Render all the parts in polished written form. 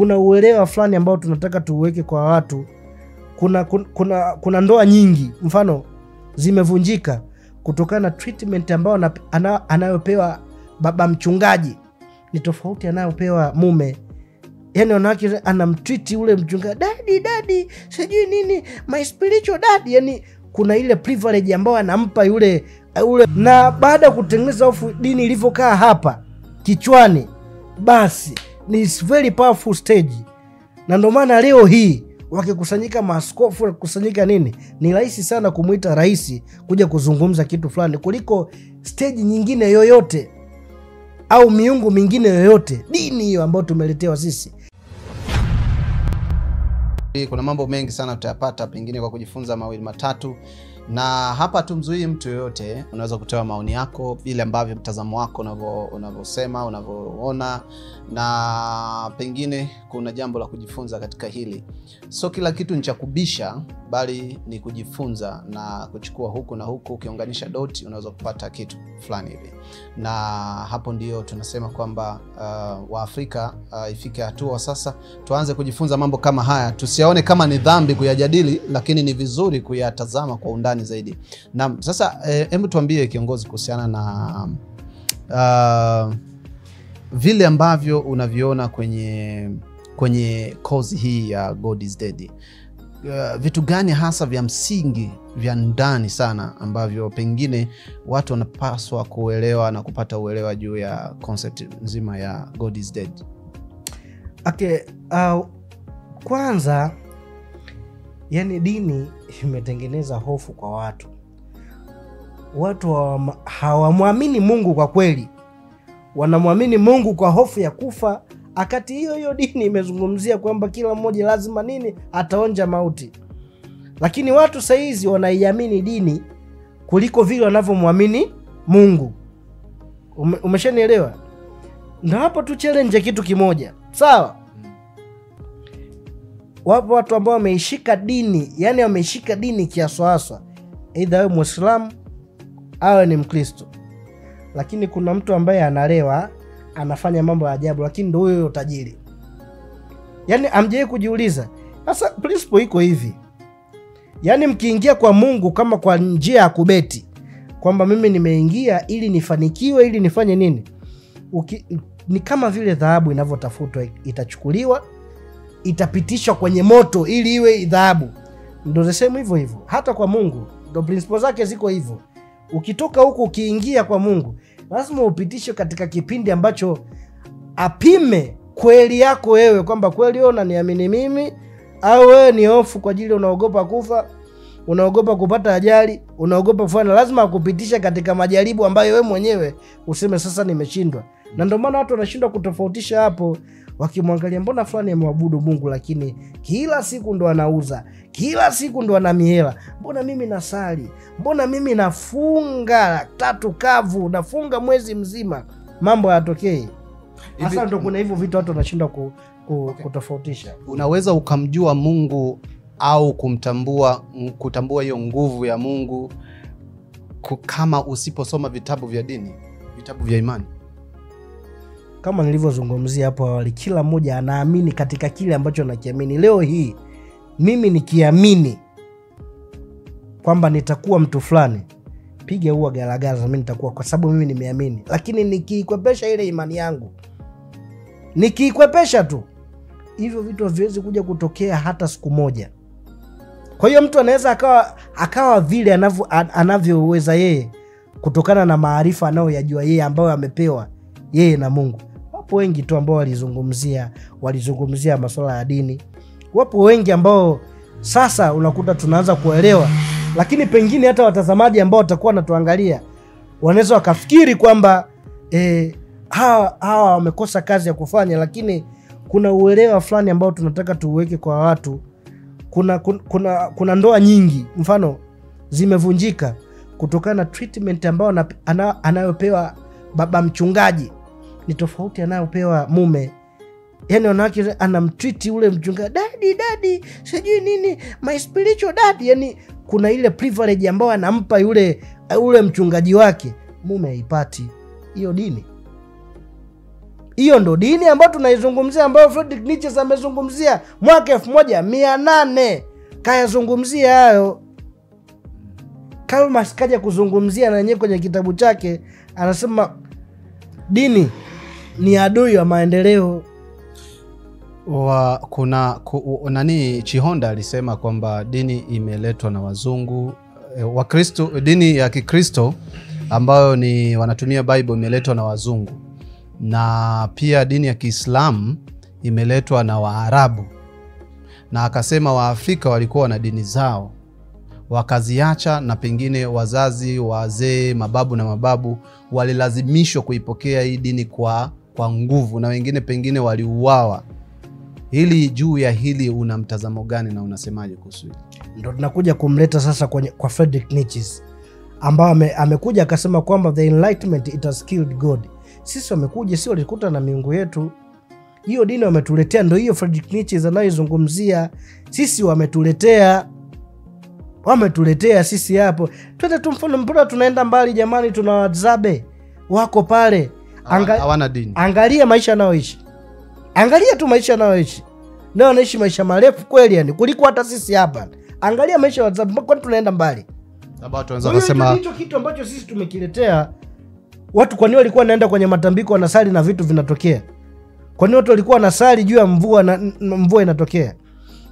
kuna uelewa fulani ambao tunataka tuweke kwa watu. Kuna ndoa nyingi mfano zimevunjika kutokana na treatment ambao anayopewa baba mchungaji ni tofauti anayopewa mume. Yani wanawake anamtreat ule mchungaji daddy sijui nini my spiritual daddy, yani kuna ile privilege ambao anampa yule na baada ya kutengeneza hofu dini ilivyokaa hapa kichwani, basi ni very powerful stage. Na ndio maana leo hii wakikusanyika maaskofu wakikusanyika nini, ni rahisi sana kumuita rais kuja kuzungumza kitu fulani kuliko stage nyingine yoyote au miungu mingine yoyote. Dini hiyo ambayo tumeletewa sisi. Kuna mambo mengi sana tutayapata pengine kwa kujifunza mawili matatu, na hapa tumzuii mtu yoyote. Unaweza kutoa maoni yako vile ambavyo mtazamo wako unavyosema, unavyoona, na pengine kuna jambo la kujifunza katika hili. So kila kitu ni cha kubisha, bali ni kujifunza na kuchukua huku na huku, ukiunganisha doti unaweza kupata kitu fulani hivi. Na hapo ndio tunasema kwamba Waafrika ifike hatua sasa tuanze kujifunza mambo kama haya. Tusiaone kama ni dhambi kuyajadili, lakini ni vizuri kuyatazama kwa undani zaidi. Na sasa hebu tuambie kiongozi kuhusiana na vile ambavyo unaviona kwenye kozi hii ya God is Dead. Vitu gani hasa vya msingi vya ndani sana ambavyo pengine watu wanapaswa kuelewa na kupata uelewa juu ya concept nzima ya God is Dead? Okay, kwanza yani dini imetengeneza hofu kwa watu. Watu hawamwamini Mungu kwa kweli. Wanamwamini Mungu kwa hofu ya kufa. Akati hiyo dini imezungumzia kwamba kila mmoja lazima nini ataonja mauti. Lakini watu saizi wanaiamini dini kuliko vile wanavyomwamini Mungu. Umeshanielewa? Ndio hapo tu challenge kitu kimoja. Sawa? Wapo watu ambao wameishika dini, yani wameishika dini kiaswaswa. Aidha wewe Muislamu au ni Mkristo. Lakini kuna mtu ambaye analewa, anafanya mambo ya ajabu, lakini ndio huyo tajiri. Yani amjei kujiuliza, sasa principle iko hivi. Yani mkiingia kwa Mungu kama kwa njia ya kubeti, kwamba mimi nimeingia ili nifanikiwe, ili nifanye nini? Ni kama vile dhahabu inavyotafutwa, itachukuliwa, itapitishwa kwenye moto ili iwe dhahabu. Ndio nasema hivyo. Hata kwa Mungu ndio principle zake ziko hivyo. Ukitoka huko ukiingia kwa Mungu, lazima upitishwe katika kipindi ambacho apime kweli yako wewe, kwamba kweli wewe unaniamini mimi au wewe ni hofu kwa ajili unaogopa kufa, unaogopa kupata ajali, unaogopa kufanya. Lazima akupitisha katika majaribu ambayo wewe mwenyewe useme sasa nimeshindwa. Na ndio maana watu wanashindwa kutofautisha hapo, wakimwangalia mbona fulani amwabudu Mungu lakini kila siku ndo anauza, kila siku ndo ana mihela. Mbona mimi nasali, mbona mimi nafunga 3 kavu, nafunga mwezi mzima, mambo hayatokei. Hasa ndo kuna hivyo vitu watu wanashindwa kutofautisha. Unaweza ukamjua Mungu au kutambua hiyo nguvu ya Mungu kama usiposoma vitabu vya dini, vitabu vya imani. Kama nilivyozungumzia hapo awali, kila mmoja anaamini katika kile ambacho anakiamini. Leo hii mimi nikiamini kwamba nitakuwa mtu fulani, piga huwa galagaza mimi nitakuwa, kwa sababu mimi nimeamini. Lakini nikiikwepesha ile imani yangu, nikiikwepesha tu, hivyo vitu haviwezi kuja kutokea hata siku moja. Kwa hiyo mtu anaweza akawa vile anavyoweza yeye kutokana na maarifa anayoyajua yeye ambayo amepewa yeye na Mungu. Wapo wengi tu ambao walizungumzia masuala ya dini. Wapo wengi ambao sasa unakuta tunaanza kuelewa, lakini pengine hata watazamaji ambao watakuwa wanatuangalia wanaweza wakafikiri kwamba hawa wamekosa kazi ya kufanya. Lakini kuna uelewa fulani ambao tunataka tuweke kwa watu. Kuna ndoa nyingi mfano zimevunjika kutokana na treatment ambao anayopewa baba mchungaji ni tofauti anayopewa mume. Yani wanawake anamtreat ule mchungaji daddy sijui nini my spiritual daddy, yani kuna ile privilege ambao anampa yule mchungaji wake, mume haipati. Hiyo Hiyo ndo dini ambayo tunaizungumzia, ambayo Friedrich Nietzsche amezungumzia mwaka 1800 kayazungumzia hayo. Karl Marx kaja kuzungumzia na yeye kwenye kitabu chake, anasema dini ni adui wa maendeleo. Chihonda alisema kwamba dini imeletwa na wazungu. Wakristo, dini ya Kikristo ambayo ni wanatumia Bible imeletwa na wazungu, na pia dini ya Kiislamu imeletwa na Waarabu. Na akasema Waafrika walikuwa na dini zao wakaziacha, na pengine wazazi, wazee, mababu na mababu walilazimishwa kuipokea hii dini kwa nguvu, na wengine pengine waliuawa. Hili juu ya hili una mtazamo gani na unasemaje kuhusu hili? Ndio tunakuja kumleta sasa kwa Friedrich Nietzsche, ambao amekuja akasema kwamba the enlightenment it has killed God. Sisi wamekuja, si walikuta na miungu yetu. Hiyo dini wametuletea, ndio hiyo Friedrich Nietzsche anayozungumzia. Sisi wametuletea sisi hapo. Twende tu mfano mbona tunaenda mbali jamani, tuna Wahadzabe wako pale. Hawana dini. Angalia maisha anayoishi. Angalia tu maisha anayoishi. Ndio wanaishi maisha marefu kweli yani kuliko hata sisi hapa. Angalia maisha ya Wahadzabe, kwani tunaenda mbali? Sababu tunaweza kusema hicho kitu ambacho sisi tumekiletea watu. Kwa nini walikuwa wanaenda kwenye matambiko wanasali na vitu vinatokea? Kwa nini watu walikuwa wanasali juu ya mvua na mvua inatokea?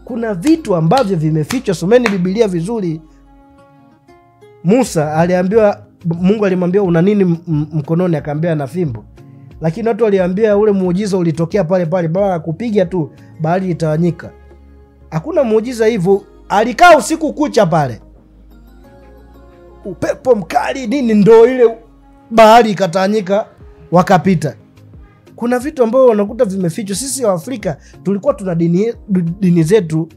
Kuna vitu ambavyo vimefichwa. Someni Biblia vizuri. Musa aliambiwa, Mungu alimwambia una nini mkononi, akaambia na fimbo. Lakini watu waliambia ule muujiza ulitokea pale pale, baba kupiga tu bahari itawanyika. Hakuna muujiza hivyo. Alikaa usiku kucha pale, upepo mkali nini, ndo ile bahari ikatawanyika wakapita. Kuna vitu ambavyo wanakuta vimefichwa. Sisi wa Afrika tulikuwa tuna dini zetu,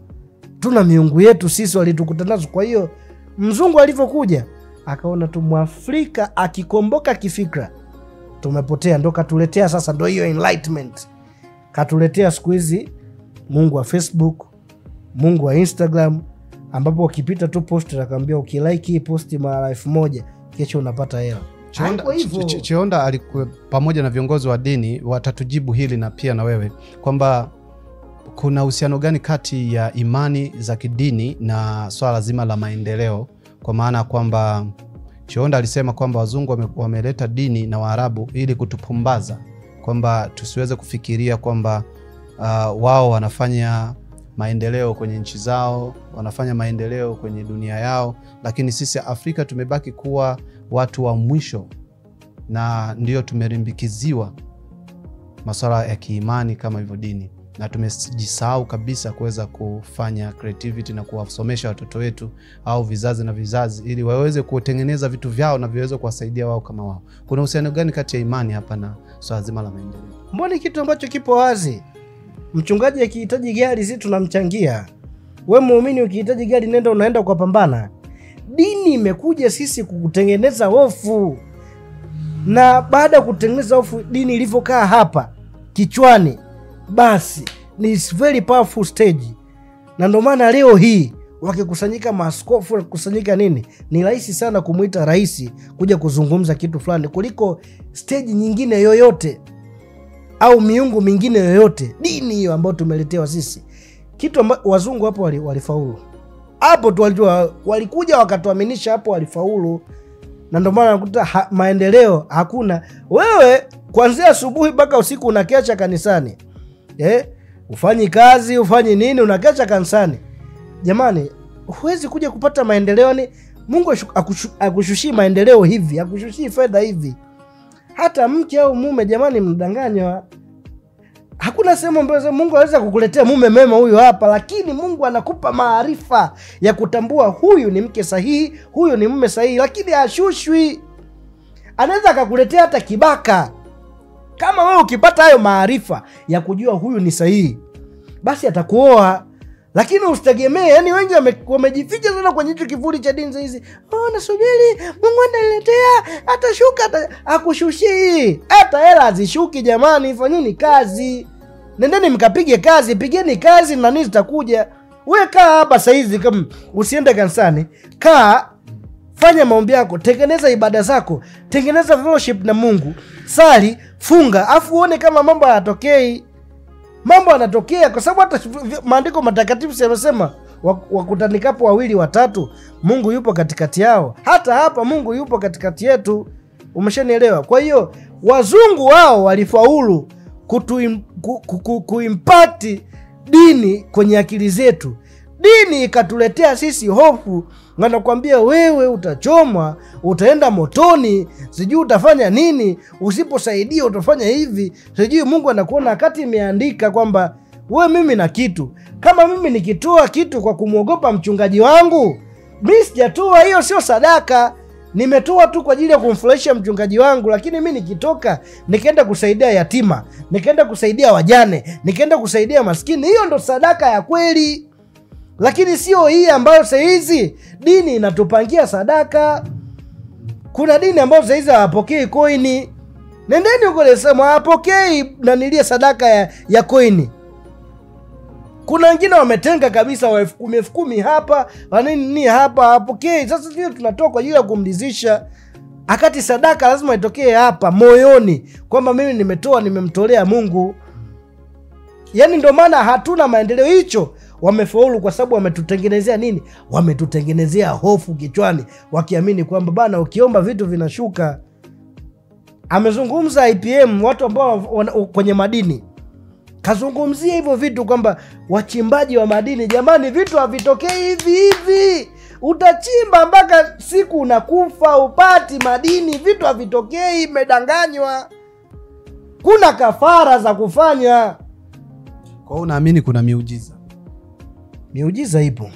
tuna miungu yetu, sisi walitukutana nazo. Kwa hiyo mzungu alivyokuja akaona tu Mwafrika akikomboka kifikra tumepotea, ndo katuletea sasa, ndo hiyo enlightenment katuletea siku hizi Mungu wa Facebook, Mungu wa Instagram, ambapo ukipita tu post atakwambia ukilike hii posti mara 1000 kesho unapata hela. Chihonda alikuwa pamoja na viongozi wa dini watatujibu hili, na pia na wewe, kwamba kuna uhusiano gani kati ya imani za kidini na swala zima la maendeleo, kwa maana kwamba Chihonda alisema kwamba wazungu wameleta dini na Waarabu ili kutupumbaza, kwamba tusiweze kufikiria kwamba wao wanafanya maendeleo kwenye nchi zao, wanafanya maendeleo kwenye dunia yao, lakini sisi Afrika tumebaki kuwa watu wa mwisho, na ndio tumerimbikiziwa masuala ya kiimani kama hivyo dini, na tumejisahau kabisa kuweza kufanya creativity na kuwasomesha watoto wetu au vizazi na vizazi ili waweze kutengeneza vitu vyao na viweze kuwasaidia wao kama wao. Kuna uhusiano gani kati ya imani hapa na swala zima la maendeleo? Mbona kitu ambacho kipo wazi. Mchungaji akihitaji gari sisi tunamchangia. Wewe muumini ukihitaji gari nenda unaenda kwa pambana. Dini imekuja sisi kutengeneza hofu. Na baada ya kutengeneza hofu, dini ilivyokaa hapa kichwani, basi ni very powerful stage. Na ndio maana leo hii wakikusanyika maaskofu, wakikusanyika nini, ni rahisi sana kumuita rais kuja kuzungumza kitu fulani kuliko stage nyingine yoyote au miungu mingine yoyote. Dini hiyo ambayo tumeletewa sisi, kitu wazungu hapo walifaulu. Hapo tu walikuja wakatuaminisha, hapo walifaulu. Na ndio maana nakuta maendeleo hakuna. Wewe kuanzia asubuhi mpaka usiku unakecha kanisani. Ufanyi kazi, ufanyi nini, unakecha kanisani. Jamani, huwezi kuja kupata maendeleo. Ni Mungu akushushii maendeleo hivi, akushushii fedha hivi. Hata mke au mume jamani, mdanganywa. Hakuna sehemu ambayo Mungu anaweza kukuletea mume mema huyu hapa, lakini Mungu anakupa maarifa ya kutambua huyu ni mke sahihi, huyu ni mume sahihi, lakini hashushwi. Anaweza akakuletea hata kibaka. Kama wewe ukipata hayo maarifa ya kujua huyu ni sahihi, basi atakuoa. Lakini usitegemee, yani wengi wamejificha sana kwenye hicho kivuli cha dini hizi. Nasubiri Mungu ananiletea, atashuka, akushushii. Hata hela azishuki jamani, fanyeni kazi. Nendeni mkapige kazi, pigeni kazi na nini zitakuja. Wewe kaa hapa saizi, kama usiende kanisani, kaa fanya maombi yako, tengeneza ibada zako, tengeneza fellowship na Mungu, sali, funga, afu uone kama mambo hayatokei. Mambo yanatokea kwa sababu hata maandiko matakatifu yamesema wakutanikapo wawili watatu, Mungu yupo katikati yao. Hata hapa Mungu yupo katikati yetu. Umeshanielewa? Kwa hiyo wazungu wao walifaulu kuimpact dini kwenye akili zetu. Dini ikatuletea sisi hofu, wanakuambia wewe utachomwa, utaenda motoni, sijui utafanya nini, usiposaidia utafanya hivi, sijui Mungu anakuona. Wakati imeandika kwamba mimi na kitu, kama mimi nikitoa kitu kwa kumwogopa mchungaji wangu, mimi sijatoa, hiyo sio sadaka. Nimetoa tu kwa ajili ya kumfurahisha mchungaji wangu, lakini mimi nikitoka nikaenda kusaidia yatima, nikaenda kusaidia wajane, nikaenda kusaidia maskini, hiyo ndo sadaka ya kweli. Lakini sio hii ambayo saizi dini inatupangia sadaka. Kuna dini ambayo saizi hawapokei koini. Nendeni huko lesema hawapokei nanilia sadaka ya koini. Kuna wengine wametenga kabisa wa 10,000 hapa, wanini hapa, hawapokei. Sasa sisi tunatoa kwa ajili ya kumridhisha. Akati sadaka lazima itokee hapa moyoni, kwamba mimi nimetoa, nimemtolea Mungu. Yaani ndio maana hatuna maendeleo. Hicho wamefaulu kwa sababu wametutengenezea nini? Wametutengenezea hofu kichwani, wakiamini kwamba bana ukiomba vitu vinashuka. Amezungumza IPM, watu ambao kwenye madini, kazungumzia hivyo vitu kwamba wachimbaji wa madini, jamani, vitu havitokei hivi hivi. Utachimba mpaka siku unakufa upati madini, vitu havitokei, medanganywa. Kuna kafara za kufanya. Kwa hiyo unaamini kuna miujiza? Miujiza ipo.